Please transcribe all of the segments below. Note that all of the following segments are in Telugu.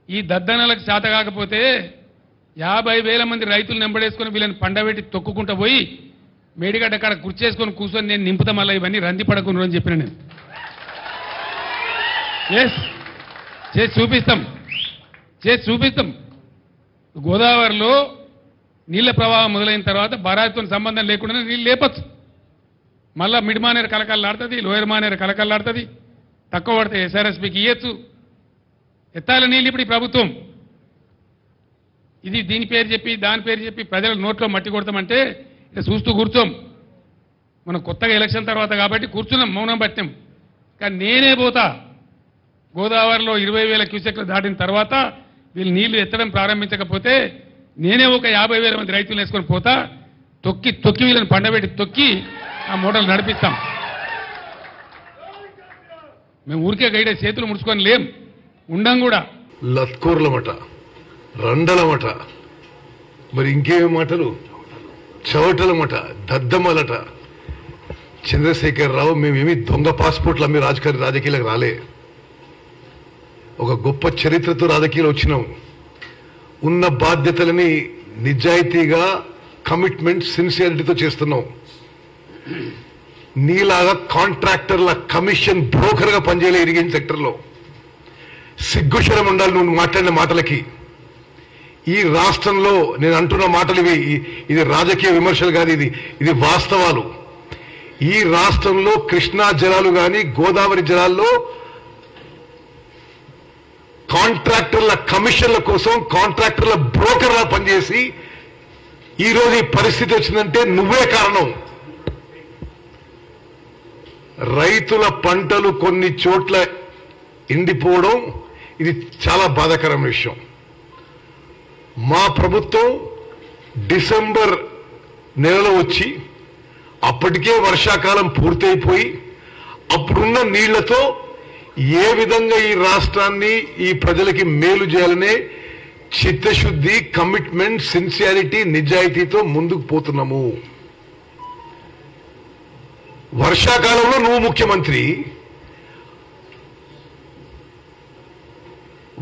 ఈ దద్దనలకు చేత కాకపోతే 50,000 మంది రైతులు నెంబడేసుకొని వీళ్ళని పండబెట్టి తొక్కుకుంటూ పోయి మేడిగడ్డ కాడ కుర్చేసుకొని కూర్చొని నేను నింపుతా మళ్ళీ ఇవన్నీ రంది పడకుండా అని చెప్పిన నేను. చేసి చూపిస్తాం. గోదావరిలో నీళ్ల ప్రవాహం మొదలైన తర్వాత బరాయితో సంబంధం లేకుండా నీళ్ళు లేపచ్చు. మళ్ళా మిడ్ మానేరు కలకల్లాడుతుంది, లోయర్ మానేరు కలకల్లాడుతుంది. తక్కువ పడితే ఎస్ఆర్ఎస్పీకి ఇయ్యచ్చు. ఎత్తాల నీళ్ళు ఇప్పుడు ఈ ప్రభుత్వం ఇది దీని పేరు చెప్పి దాని పేరు చెప్పి ప్రజల నోట్లో మట్టి కొడతామంటే ఇట్లా చూస్తూ కూర్చోం. మనం కొత్తగా ఎలక్షన్ తర్వాత కాబట్టి కూర్చున్నాం, మౌనం పట్టాం. కానీ నేనే పోతా గోదావరిలో 20,000 క్యూసెక్లు దాటిన తర్వాత వీళ్ళు నీళ్లు ఎత్తడం ప్రారంభించకపోతే నేనే ఒక 50,000 మంది రైతులు వేసుకొని పోతా. తొక్కి వీళ్ళని పండబెట్టి తొక్కి ఆ మూటలు నడిపిస్తాం. మేము ఊరికే గైడే చేతులు ముడుచుకొని లేం, ఉండం కూడా. లత్కూర్లమట, రండలమట, మరి ఇంకేమి మాటలు, చవటలమట, దద్దమ్మలట. చంద్రశేఖరరావు, మేమేమి దొంగ పాస్పోర్ట్లు అమ్మి రాజకీయాలకు రాలే. ఒక గొప్ప చరిత్రతో రాజకీయాలు వచ్చినాం. ఉన్న బాధ్యతలని నిజాయితీగా, కమిట్మెంట్, సిన్సియారిటీతో చేస్తున్నాం. నీలాగా కాంట్రాక్టర్ల కమిషన్ బ్రోకర్గా పనిచేయలే ఇరిగేషన్ సెక్టర్లో. సిగ్గుశరం ఉండాలి నువ్వు మాట్లాడిన మాటలకి. ఈ రాష్ట్రంలో నేను అంటున్న మాటలు ఇవి, ఇది రాజకీయ విమర్శలు కాదు, ఇది వాస్తవాలు. ఈ రాష్ట్రంలో కృష్ణా జలాలు కానీ గోదావరి జలాల్లో కాంట్రాక్టర్ల కమిషన్ల కోసం కాంట్రాక్టర్ల బ్రోకర్లా పనిచేసి ఈరోజు ఈ పరిస్థితి వచ్చిందంటే నువ్వే కారణం. రైతుల పంటలు కొన్ని చోట్ల ఎండిపోవడం ఇది చాలా బాధాకరమైన విషయం. మా ప్రభుత్వం డిసెంబర్ నెలలో వచ్చి అప్పటికే వర్షాకాలం పూర్తయిపోయి అప్పుడున్న నీళ్లతో ఏ విధంగా ఈ రాష్ట్రాన్ని, ఈ ప్రజలకి మేలు చేయాలనే చిత్తశుద్ధి, కమిట్మెంట్, సిన్సియారిటీ, నిజాయితీతో ముందుకు పోతున్నాము. వర్షాకాలంలో నువ్వు ముఖ్యమంత్రి,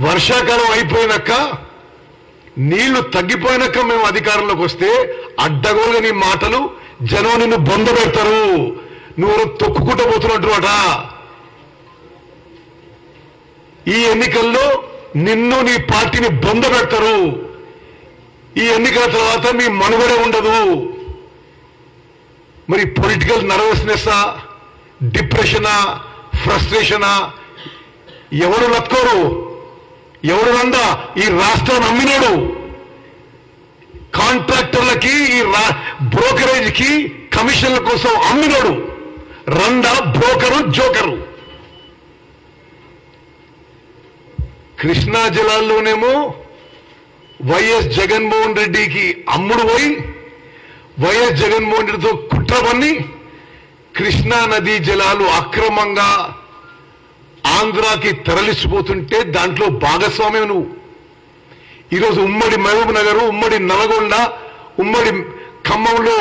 వర్షాకాలం అయిపోయినాక నీళ్లు తగ్గిపోయినాక మేము అధికారంలోకి వస్తే అడ్డగోలుగా నీ మాటలు, జనం నిన్ను బొంద పెడతారు. నువ్వు తొక్కుకుంటూ పోతున్నట్టు అట. ఈ ఎన్నికల్లో నిన్ను, నీ పార్టీని బొంద పెడతారు. ఈ ఎన్నికల తర్వాత మీ మనుగడ ఉండదు. మరి పొలిటికల్ నర్వస్నెస్సా, డిప్రెషనా, ఫ్రస్ట్రేషనా? ఎవరు లత్కోరు, ఎవరు రండా? ఈ రాష్ట్రాన్ని అమ్మినాడు. కాంట్రాక్టర్లకి, ఈ బ్రోకరేజ్ కి కమిషన్ల కోసం అమ్మినాడు. రండా బ్రోకరు, జోకరు. కృష్ణా జలాల్లోనేమో వైఎస్ జగన్మోహన్ రెడ్డికి అమ్ముడు పోయి వైఎస్ జగన్మోహన్ రెడ్డితో కుట్ర పన్ని కృష్ణా నదీ జలాలు అక్రమంగా ఆంధ్రాకి తరలిసిపోతుంటే దాంట్లో భాగస్వామ్యం నువ్వు. ఈరోజు ఉమ్మడి మహబూబ్ నగర్, ఉమ్మడి నల్గొండ, ఉమ్మడి ఖమ్మంలో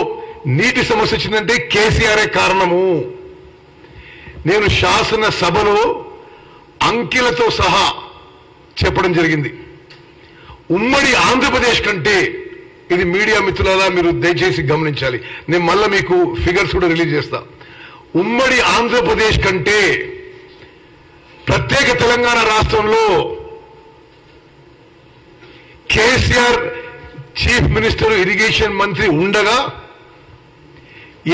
నీటి సమస్య వచ్చిందంటే కేసీఆరే కారణము. నేను శాసనసభలో అంకెలతో సహా చెప్పడం జరిగింది. ఉమ్మడి ఆంధ్రప్రదేశ్ కంటే, ఇది మీడియా మిత్రులారా మీరు దయచేసి గమనించాలి, నేను మళ్ళా మీకు ఫిగర్స్ కూడా రిలీజ్ చేస్తా. ఉమ్మడి ఆంధ్రప్రదేశ్ కంటే ప్రత్యేక తెలంగాణ రాష్ట్రంలో కేసీఆర్ చీఫ్ మినిస్టర్, ఇరిగేషన్ మంత్రి ఉండగా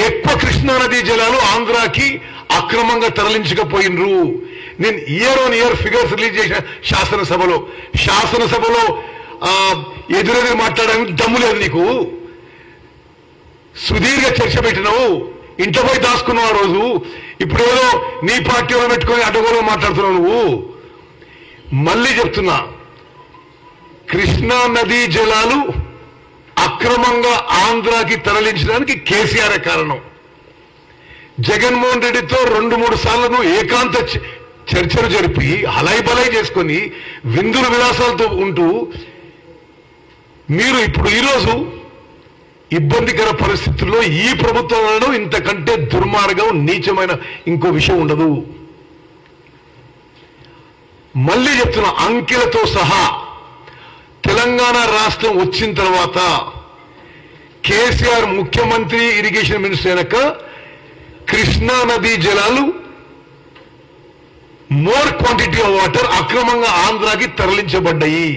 ఎక్కువ కృష్ణానదీ జలాలు ఆంధ్రాకి అక్రమంగా తరలించకపోయినరు. నేను year on year figures release చేసిన శాసనసభలో ఎదురెదురు మాట్లాడడానికి దమ్ము లేదు నీకు. సుదీర్ఘ చర్చ పెట్టినావు, ఇంట్లో పోయి దాచుకున్నావు ఆ రోజు. ఇప్పుడేదో నీ పార్టీలో పెట్టుకొని అడ్డగోలుగా మాట్లాడుతున్నావు నువ్వు. మళ్ళీ చెప్తున్నా, కృష్ణా నదీ జలాలు అక్రమంగా ఆంధ్రాకి తరలించడానికి కేసీఆర్ కారణం. జగన్మోహన్ రెడ్డితో 2-3 సార్లు నువ్వు ఏకాంత చర్చలు జరిపి హలై బలై చేసుకొని విందుల విలాసాలతో ఉంటూ మీరు ఇప్పుడు ఈరోజు ఇబ్బందికర పరిస్థితుల్లో ఈ ప్రభుత్వంలో ఇంతకంటే దుర్మార్గం, నీచమైన ఇంకో విషయం ఉండదు. మళ్ళీ చెప్తున్నా, అంకెలతో సహా తెలంగాణ రాష్ట్రం వచ్చిన తర్వాత కేసీఆర్ ముఖ్యమంత్రి, ఇరిగేషన్ మినిస్టర్ అయినాక కృష్ణా నదీ జలాలు మోర్ క్వాంటిటీ ఆఫ్ వాటర్ అక్రమంగా ఆంధ్రాకి తరలించబడ్డాయి.